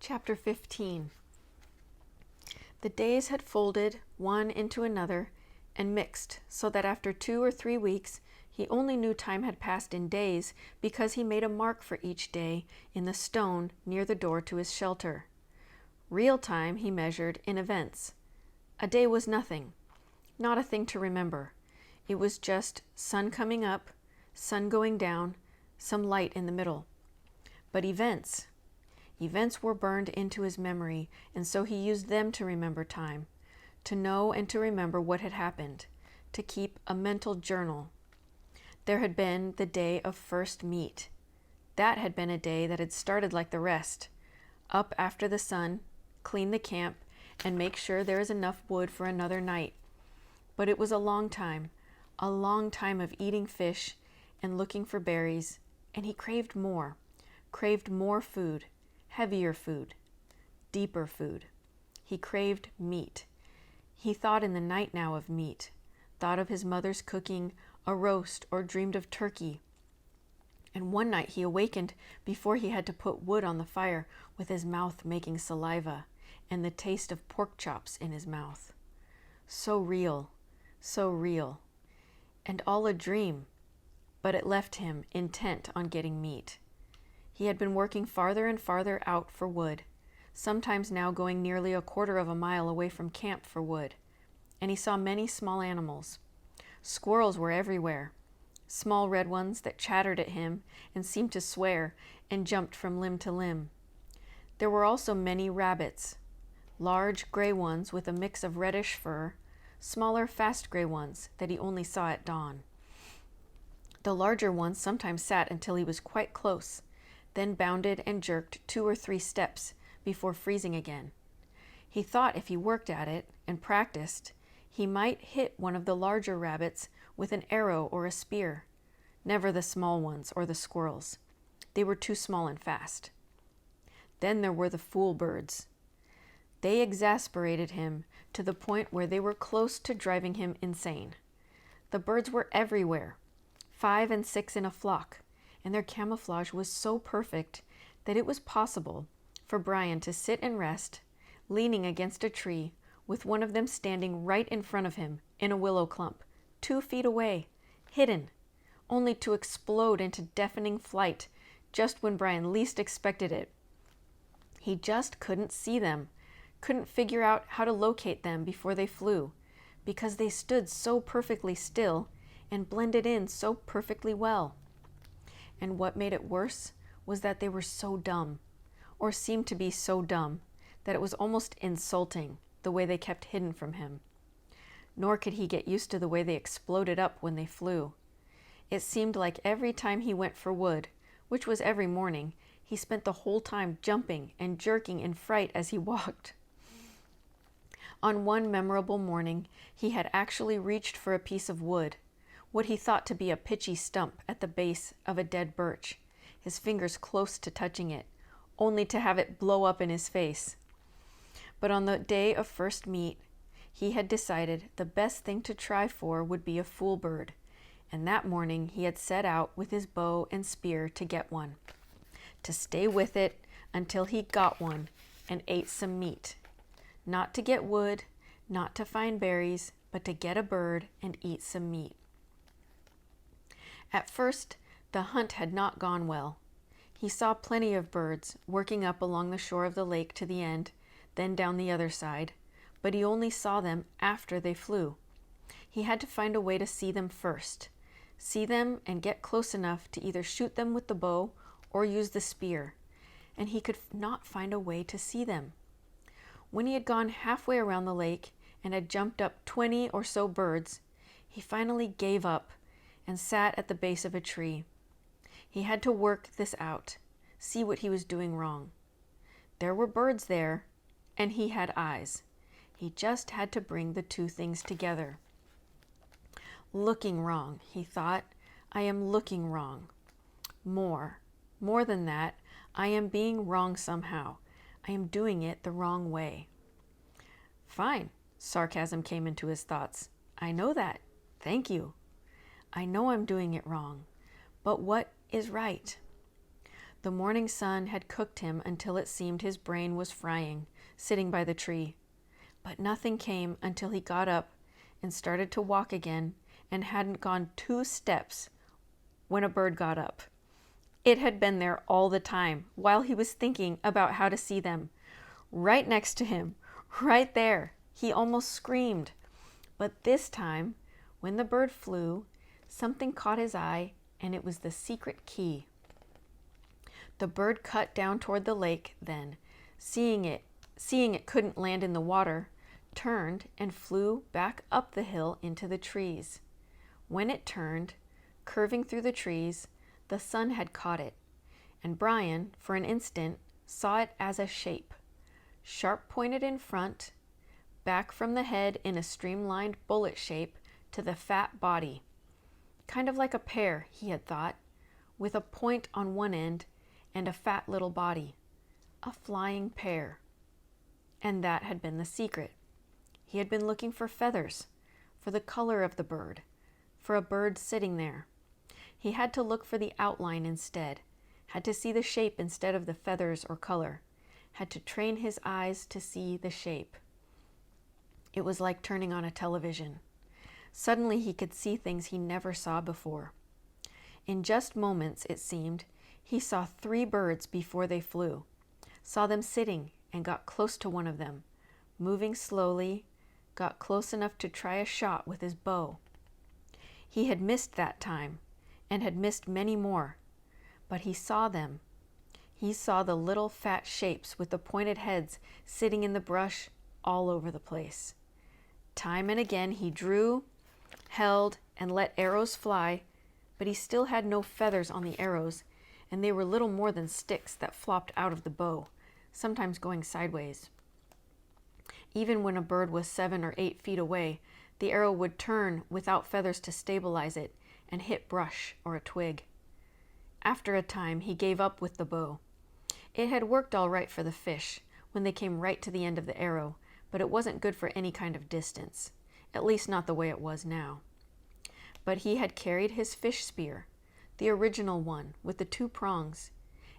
Chapter 15. The days had folded one into another and mixed so that after 2 or 3 weeks he only knew time had passed in days because he made a mark for each day in the stone near the door to his shelter. Real time he measured in events. A day was nothing, not a thing to remember. It was just sun coming up, sun going down, some light in the middle. But events were burned into his memory, and so he used them to remember time, to know and to remember what had happened, to keep a mental journal. There had been the day of first meet. That had been a day that had started like the rest. Up after the sun, clean the camp, and make sure there is enough wood for another night. But it was a long time of eating fish and looking for berries, and he craved more food. Heavier food, deeper food. He craved meat. He thought in the night now of meat, thought of his mother's cooking a roast or dreamed of turkey. And one night he awakened before he had to put wood on the fire with his mouth making saliva and the taste of pork chops in his mouth. So real, and all a dream, but it left him intent on getting meat. He had been working farther and farther out for wood, sometimes now going nearly 1/4 of a mile away from camp for wood, and he saw many small animals. Squirrels were everywhere, small red ones that chattered at him and seemed to swear and jumped from limb to limb. There were also many rabbits, large gray ones with a mix of reddish fur, smaller fast gray ones that he only saw at dawn. The larger ones sometimes sat until he was quite close, then bounded and jerked 2 or 3 steps before freezing again. He thought if he worked at it and practiced, he might hit one of the larger rabbits with an arrow or a spear. Never the small ones or the squirrels. They were too small and fast. Then there were the fool birds. They exasperated him to the point where they were close to driving him insane. The birds were everywhere, 5 and 6 in a flock, and their camouflage was so perfect that it was possible for Brian to sit and rest, leaning against a tree, with one of them standing right in front of him in a willow clump, 2 feet away, hidden, only to explode into deafening flight just when Brian least expected it. He just couldn't see them, couldn't figure out how to locate them before they flew, because they stood so perfectly still and blended in so perfectly well. And what made it worse was that they were so dumb, or seemed to be so dumb, that it was almost insulting the way they kept hidden from him. Nor could he get used to the way they exploded up when they flew. It seemed like every time he went for wood, which was every morning, he spent the whole time jumping and jerking in fright as he walked. On one memorable morning, he had actually reached for a piece of wood, what he thought to be a pitchy stump at the base of a dead birch, his fingers close to touching it, only to have it blow up in his face. But on the day of first meet, he had decided the best thing to try for would be a fool bird, and that morning he had set out with his bow and spear to get one, to stay with it until he got one and ate some meat. Not to get wood, not to find berries, but to get a bird and eat some meat. At first, the hunt had not gone well. He saw plenty of birds working up along the shore of the lake to the end, then down the other side, but he only saw them after they flew. He had to find a way to see them first, see them and get close enough to either shoot them with the bow or use the spear, and he could not find a way to see them. When he had gone halfway around the lake and had jumped up 20 or so birds, he finally gave up and sat at the base of a tree. He had to work this out, see what he was doing wrong. There were birds there, and he had eyes. He just had to bring the 2 things together. Looking wrong, he thought. I am looking wrong. More than that, I am being wrong somehow. I am doing it the wrong way. Fine, sarcasm came into his thoughts. I know that. Thank you. I know I'm doing it wrong, but what is right? The morning sun had cooked him until it seemed his brain was frying, sitting by the tree. But nothing came until he got up and started to walk again, and hadn't gone 2 steps when a bird got up. It had been there all the time while he was thinking about how to see them. Right next to him, right there. He almost screamed. But this time, when the bird flew, something caught his eye, and it was the secret key. The bird cut down toward the lake, then, seeing it couldn't land in the water, turned and flew back up the hill into the trees. When it turned, curving through the trees, the sun had caught it, and Brian, for an instant, saw it as a shape, sharp-pointed in front, back from the head in a streamlined bullet shape to the fat body. Kind of like a pear, he had thought, with a point on one end and a fat little body. A flying pear. And that had been the secret. He had been looking for feathers, for the color of the bird, for a bird sitting there. He had to look for the outline instead, had to see the shape instead of the feathers or color, had to train his eyes to see the shape. It was like turning on a television. Suddenly he could see things he never saw before. In just moments, it seemed, he saw 3 birds before they flew, saw them sitting and got close to one of them, moving slowly, got close enough to try a shot with his bow. He had missed that time, and had missed many more, but he saw them. He saw the little fat shapes with the pointed heads sitting in the brush all over the place. Time and again he drew, held, and let arrows fly, but he still had no feathers on the arrows, and they were little more than sticks that flopped out of the bow, sometimes going sideways. Even when a bird was 7 or 8 feet away, the arrow would turn without feathers to stabilize it and hit brush or a twig. After a time, he gave up with the bow. It had worked all right for the fish when they came right to the end of the arrow, but it wasn't good for any kind of distance, at least not the way it was now. But he had carried his fish spear, the original one with the 2 prongs,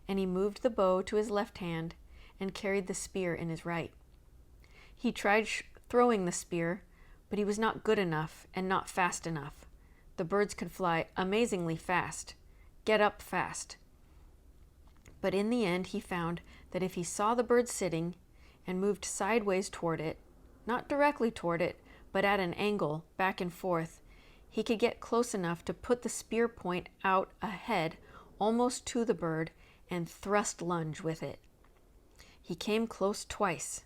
and he moved the bow to his left hand and carried the spear in his right. He tried throwing the spear, but he was not good enough and not fast enough. The birds could fly amazingly fast, get up fast. But in the end, he found that if he saw the bird sitting and moved sideways toward it, not directly toward it, but at an angle, back and forth, he could get close enough to put the spear point out ahead, almost to the bird, and thrust lunge with it. He came close twice,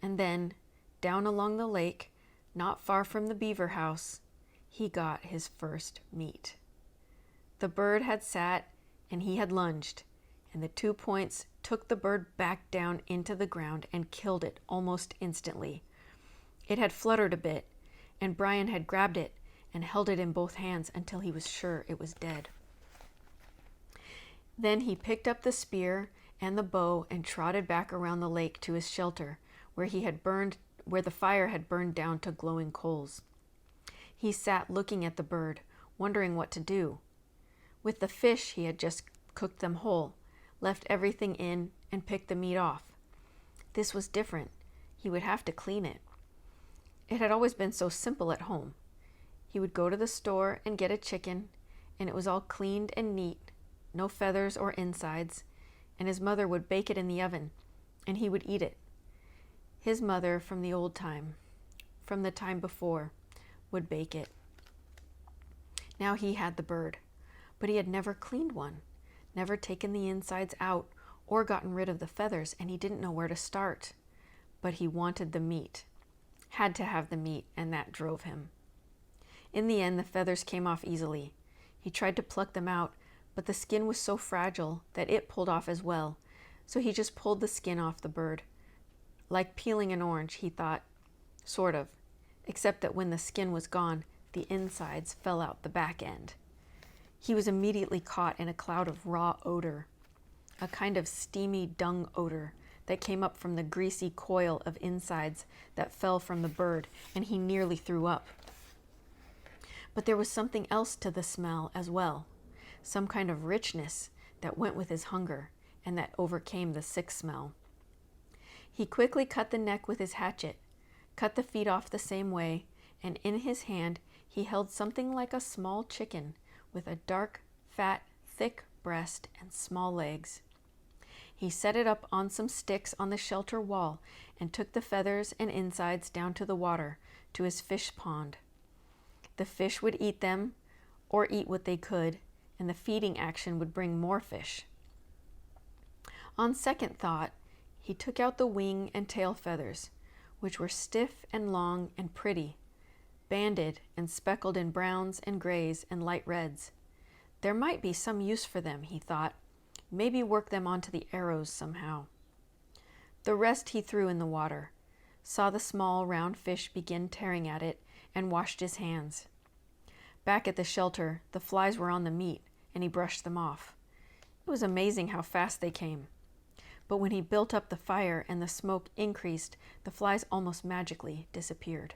and then, down along the lake, not far from the beaver house, he got his first meat. The bird had sat, and he had lunged, and the 2 points took the bird back down into the ground and killed it almost instantly. It had fluttered a bit, and Brian had grabbed it and held it in both hands until he was sure it was dead. Then he picked up the spear and the bow and trotted back around the lake to his shelter, where the fire had burned down to glowing coals. He sat looking at the bird, wondering what to do. With the fish, he had just cooked them whole, left everything in, and picked the meat off. This was different. He would have to clean it. It had always been so simple at home. He would go to the store and get a chicken, and it was all cleaned and neat, no feathers or insides, and his mother would bake it in the oven, and he would eat it. His mother from the old time, from the time before, would bake it. Now he had the bird, but he had never cleaned one, never taken the insides out or gotten rid of the feathers, and he didn't know where to start. But he wanted the meat, had to have the meat, and that drove him. In the end, the feathers came off easily. He tried to pluck them out, but the skin was so fragile that it pulled off as well, so he just pulled the skin off the bird. Like peeling an orange, he thought, sort of, except that when the skin was gone, the insides fell out the back end. He was immediately caught in a cloud of raw odor, a kind of steamy dung odor that came up from the greasy coil of insides that fell from the bird, and he nearly threw up. But there was something else to the smell as well, some kind of richness that went with his hunger and that overcame the sick smell. He quickly cut the neck with his hatchet, cut the feet off the same way, and in his hand he held something like a small chicken with a dark, fat, thick breast and small legs. He set it up on some sticks on the shelter wall and took the feathers and insides down to the water, to his fish pond. The fish would eat them, or eat what they could, and the feeding action would bring more fish. On second thought, he took out the wing and tail feathers, which were stiff and long and pretty, banded and speckled in browns and grays and light reds. There might be some use for them, he thought. Maybe work them onto the arrows somehow. The rest he threw in the water, saw the small round fish begin tearing at it, and washed his hands. Back at the shelter, the flies were on the meat, and he brushed them off. It was amazing how fast they came. But when he built up the fire and the smoke increased, the flies almost magically disappeared.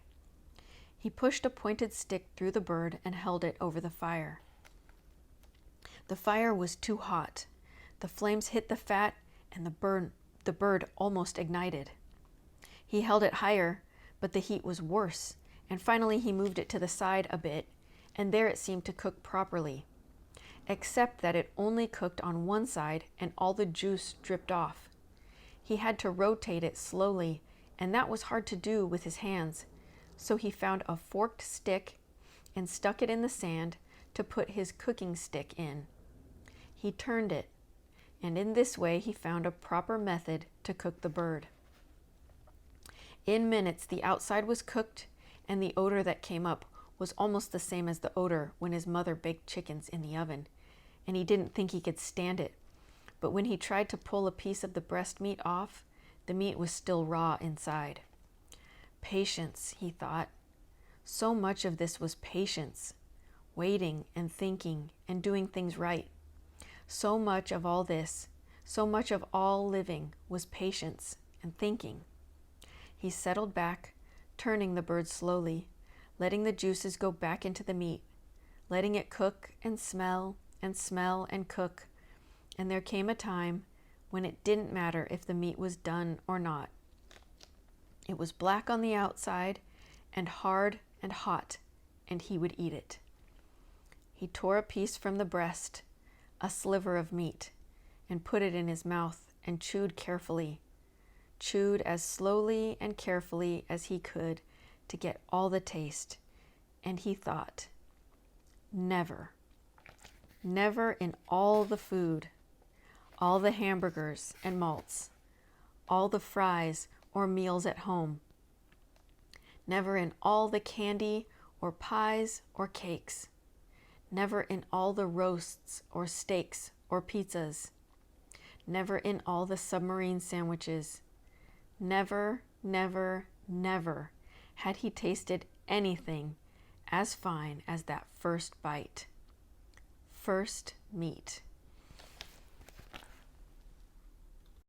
He pushed a pointed stick through the bird and held it over the fire. The fire was too hot. The flames hit the fat, and the bird almost ignited. He held it higher, but the heat was worse, and finally he moved it to the side a bit, and there it seemed to cook properly, except that it only cooked on one side and all the juice dripped off. He had to rotate it slowly, and that was hard to do with his hands, so he found a forked stick and stuck it in the sand to put his cooking stick in. He turned it, and in this way he found a proper method to cook the bird. In minutes the outside was cooked, and the odor that came up was almost the same as the odor when his mother baked chickens in the oven, and he didn't think he could stand it. But when he tried to pull a piece of the breast meat off, the meat was still raw inside. Patience, he thought. So much of this was patience, waiting and thinking and doing things right. So much of all this, so much of all living was patience and thinking. He settled back, turning the bird slowly, letting the juices go back into the meat, letting it cook and smell and smell and cook, and there came a time when it didn't matter if the meat was done or not. It was black on the outside and hard and hot, and he would eat it. He tore a piece from the breast, a sliver of meat, and put it in his mouth and chewed carefully, chewed as slowly and carefully as he could to get all the taste. And he thought, never, never in all the food, all the hamburgers and malts, all the fries or meals at home, never in all the candy or pies or cakes, never in all the roasts or steaks or pizzas, never in all the submarine sandwiches, never, never, never had he tasted anything as fine as that first bite. First meat.